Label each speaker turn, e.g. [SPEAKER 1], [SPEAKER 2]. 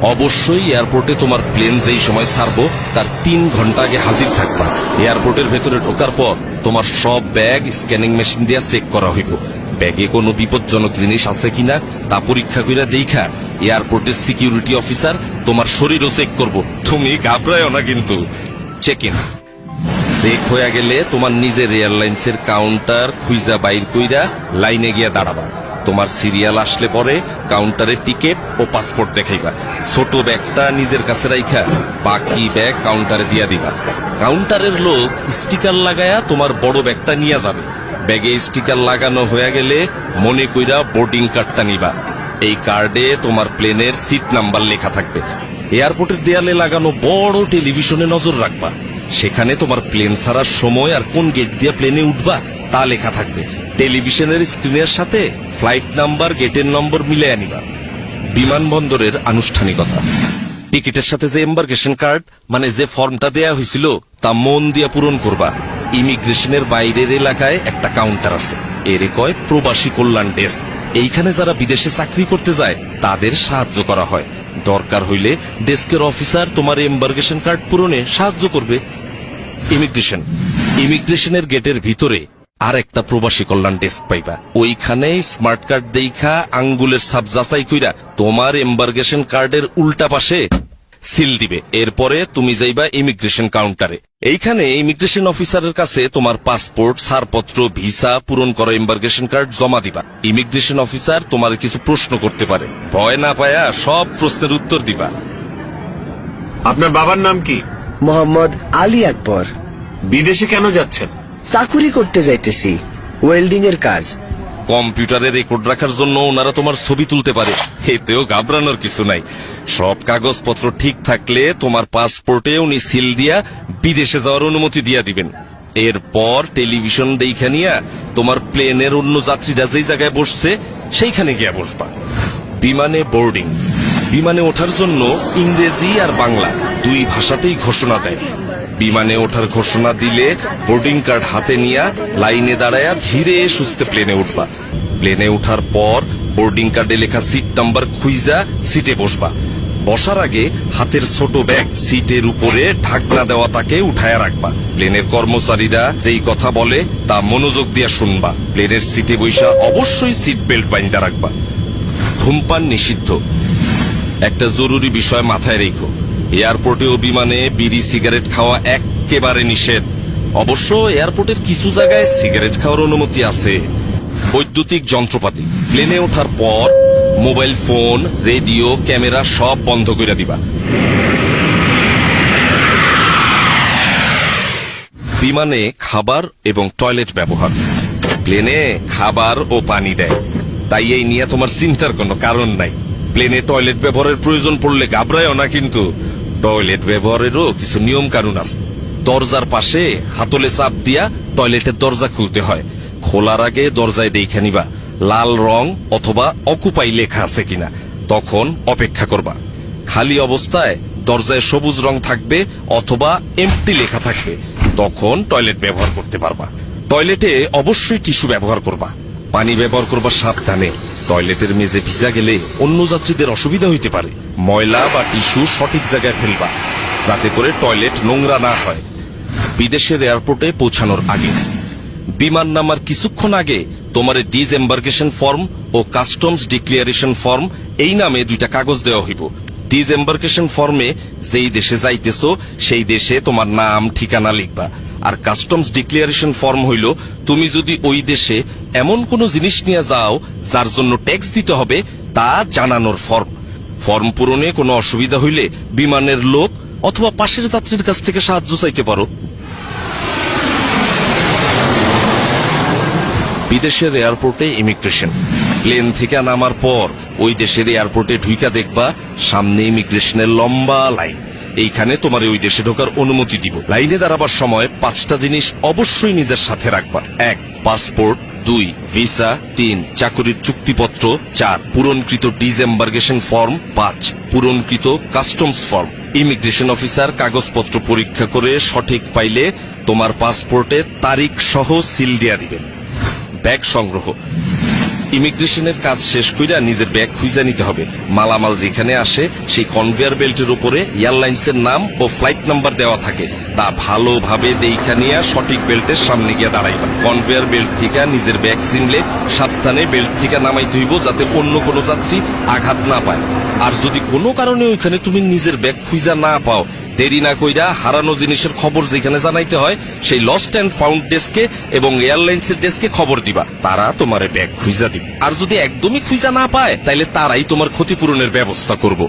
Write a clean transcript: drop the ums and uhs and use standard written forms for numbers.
[SPEAKER 1] অবশ্যই এয়ারপোর্টে তোমার প্লেন যেই সময় ছাড়বো তার 3 ঘন্টা আগে হাজির থাকবা। এয়ারপোর্টের ভেতরে ঢোকার পর তোমার সব ব্যাগ স্ক্যানিং মেশিন দিয়ে চেক করা হইব। ব্যাগে কোনো বিপজ্জনক জিনিস আছে কিনা তা পরীক্ষা কইরা দেখা এয়ারপোর্টের সিকিউরিটি অফিসার তোমার শরীরও চেক করব। তুমি ঘাবড়ায়ও না কিন্তু। চেক ইন চেক হয়ে গেলে তোমার নিজের এয়ারলাইন্সের কাউন্টার খুঁজা বাইর কইরা লাইনে গিয়া দাঁড়াবা। তোমার সিরিয়াল আসলে পরে কাউন্টারে টিকেট ও পাসপোর্ট দেখাইবা। ছোট ব্যাগটা নিজের কাছে রাইখা বাকি ব্যাগ কাউন্টারে দিয়া দিবা। কাউন্টারের লোক স্টিকার লাগায়া তোমার বড় ব্যাগটা নিয়ে যাবে। ব্যাগে স্টিকার লাগানো হয়ে গেলে মনে কইরা বোর্ডিং কার্ডটা নিবা। এই কার্ডে তোমার প্লেনের সিট নাম্বার লেখা থাকবে। এয়ারপোর্টের দেয়ালে লাগানো বড় টেলিভিশনে নজর রাখবা। সেখানে তোমার প্লেন ছাড়ার সময় আর কোন গেট দিয়ে প্লেনে উঠবা তা লেখা থাকবে। টেলিভিশনের স্ক্রিনের সাথে ফ্লাইট নাম্বার, গেটের নম্বর মিলে আনিবা। বিমানবন্দরের আনুষ্ঠানিকতা। টিকিটের সাথে যে এম্বার্কেশন কার্ড মানে যে ফর্মটা দেয়া হয়েছিল তা মন দিয়ে পূরণ করবা। ইমিগ্রেশনের বাইরের এলাকায় একটা কাউন্টার আছে, এরে কয় প্রবাসী কল্যাণ ডেস্ক। এইখানে যারা বিদেশে চাকরি করতে যায় তাদের সাহায্য করা হয়। দরকার হইলে ডেস্কের অফিসার তোমার এম্বার্কেশন কার্ড পূরণে সাহায্য করবে। ইমিগ্রেশনের গেটের ভিতরে আর একটা প্রবাসী কল্যাণ ডেস্ক পাইবা। ওইখানে স্মার্ট কার্ড দেখা আঙ্গুলের ছাপ যাচাই কইরা তোমার এম্বার্কেশন কার্ডের উল্টা পাশে সিল দিবে। এরপরে তুমি যাইবা ইমিগ্রেশন কাউন্টারে। এইখানে ইমিগ্রেশন অফিসারের কাছে তোমার পাসপোর্ট, ছাড়পত্র, ভিসা, পূরণ করা এম্বার্কেশন কার্ড জমা দিবা। ইমিগ্রেশন অফিসার তোমার কিছু প্রশ্ন করতে পারে, ভয় না পায়া সব প্রশ্নের উত্তর দিবা।
[SPEAKER 2] আপনার বাবার নাম কি?
[SPEAKER 3] মোহাম্মদ আলী আকবর।
[SPEAKER 2] বিদেশে কেন যাচ্ছেন?
[SPEAKER 3] চাকুরি করতে যাইতেছি, ওয়েল্ডিং এর কাজ।
[SPEAKER 1] কম্পিউটারে রেকর্ড রাখার জন্য ওনারা তোমার ছবি তুলতে পারে, এতেও ঘাবড়ানোর কিছু নাই। সব কাগজপত্র ঠিক থাকলে তোমার পাসপোর্টে উনি সিল দিয়া বিদেশে যাওয়ার অনুমতি দিয়া দিবেন। এরপর টেলিভিশন দেখা নিয়া তোমার প্লেনের অন্য যাত্রীরা যেই জায়গায় বসছে সেইখানে গিয়া বসবা। বিমানে বোর্ডিং। বিমানে ওঠার জন্য ইংরেজি আর বাংলা দুই ভাষাতেই ঘোষণা দেয়। বিমানে ওঠার ঘোষণা দিলে বোর্ডিং কার্ড হাতে নিয়ে লাইনে দাঁড়ায়া ধীরে সুস্থে প্লেনে উঠবা। প্লেনে উঠার পর বোর্ডিং কার্ডে লেখা সিট নাম্বার খুঁজা সিটে বসবা। বসার আগে হাতের ছোট ব্যাগ সিটের উপরে ঢাকনা দেওয়া তাকে উঠায়া রাখবা। প্লেনের কর্মচারীরা যেই কথা বলে তা মনোযোগ দিয়ে শুনবা। প্লেনের সিটে বৈশা অবশ্যই সিট বেল্ট বাইন্ধা রাখবা। ধূমপান নিষিদ্ধ। একটা জরুরি বিষয় মাথায় রেখো, এয়ারপোর্টে ও বিমানে বিড়ি সিগারেট খাওয়া একেবারে নিষেধ। অবশ্য এয়ারপোর্টের কিছু জায়গায় সিগারেট খাওয়ার অনুমতি আছে। বৈদ্যুতিক যন্ত্রপাতি। প্লেনে ওঠার পর মোবাইল ফোন, রেডিও, ক্যামেরা সব বন্ধ করে দিবা। বিমানে খাবার এবং টয়লেট ব্যবহার। প্লেনে খাবার ও পানি দেয়, তাই এই নিয়ে তোমার চিন্তার কোনো কারণ নাই। প্লেনে টয়লেট ব্যবহারের প্রয়োজন পড়লে ঘাবড়ায়ও না কিন্তু। টয়লেট ব্যবহারেরও কিছু নিয়ম কানুন আছে। দরজার পাশে হাতলে চাপ দিয়া টয়লেটের দরজা খুলতে হয়। খোলার আগে দরজায় দেখে নিবা লাল রং অথবা অকুপাই লেখা আছে কিনা, তখন অপেক্ষা করবা। খালি অবস্থায় দরজায় সবুজ রং থাকবে অথবা এমটি লেখা থাকবে, তখন টয়লেট ব্যবহার করতে পারবা। টয়লেটে অবশ্যই টিস্যু ব্যবহার করবা। পানি ব্যবহার করবা সাবধানে। টয়লেটের মেঝে ভিজা গেলে অন্য যাত্রীদের অসুবিধা হইতে পারে। ময়লা বা টিস্যু সঠিক জায়গায় ফেলবা যাতে করে টয়লেট নোংরা না হয়। বিদেশের এয়ারপোর্টে পৌঁছানোর আগে, বিমান নামার কিছুক্ষণ আগে তোমার ডিসএম্বার্কেশন ফর্ম ও কাস্টমস ডিক্লিয়ারেশন ফর্ম এই নামে দুইটা কাগজ দেওয়া হইব। ডিসএম্বার্কেশন ফর্মে যেই দেশে যাইতেছো সেই দেশে তোমার নাম ঠিকানা লিখবা। আর কাস্টমস ডিক্লিয়ারেশন ফর্ম হইল তুমি যদি ওই দেশে এমন কোন জিনিস নিয়ে যাও যার জন্য ট্যাক্স দিতে হবে তা জানানোর ফর্ম। ফর্ম পূরণে কোনো অসুবিধা হইলে বিমানের লোক অথবা পাশের যাত্রীর কাছ থেকে সাহায্য চাইতে পারো। বিদেশের এয়ারপোর্টে ইমিগ্রেশন। প্লেন থেকে নামার পর ওই দেশের এয়ারপোর্টে ঢুইকা দেখবা সামনে ইমিগ্রেশনের লম্বা লাইন। এইখানে তোমার ওই দেশে ঢোকার অনুমতি দিব। লাইনে দাঁড়াবার সময় 5টা জিনিস অবশ্যই নিজের সাথে রাখবা। 1 পাসপোর্ট, 2 ভিসা, 3 চাকরির চুক্তিপত্র, 4 পূরণকৃত ডিসএম্বার্কেশন ফর্ম, 5 পূরণকৃত কাস্টমস ফর্ম। ইমিগ্রেশন অফিসার কাগজপত্র পরীক্ষা করে সঠিক পাইলে তোমার পাসপোর্টে তারিখ সহ সিল দিয়া দিবেন। ব্যাগ সংগ্রহ। ইমিগ্রেশনের কাজ শেষ কইরা নিজের ব্যাগ খুঁজে নিতে হবে। মালামাল যেখানে আসে সেই কনভেয়ার বেল্টের উপরে এয়ারলাইন্সের নাম ও ফ্লাইট নাম্বার দেওয়া থাকে, তা ভালোভাবে দেইখা নিয়ে সঠিক বেল্টের সামনে গিয়ে দাঁড়াইবা। কনভেয়ার বেল্ট থেকে নিজের ব্যাগ চিনলে সাবধানে বেল্ট থেকে নামাইতে হইব, যাতে অন্য কোনো যাত্রী আঘাত না পায়। আর যদি কোনো কারণে ওইখানে তুমি নিজের ব্যাগ খুঁজা না পাও, দেরি না কইরা হারানো জিনিসের খবর যেখানে জানাইতে হয় সেই লস্ট অ্যান্ড ফাউন্ড ডেস্কে এবং এয়ারলাইন্সের ডেস্কে খবর দিবা, তারা তোমার ব্যাগ খুঁজা দিবে। আর যদি একদমই খুঁজা না পায়, তাইলে তারাই তোমার ক্ষতিপূরণের ব্যবস্থা করব।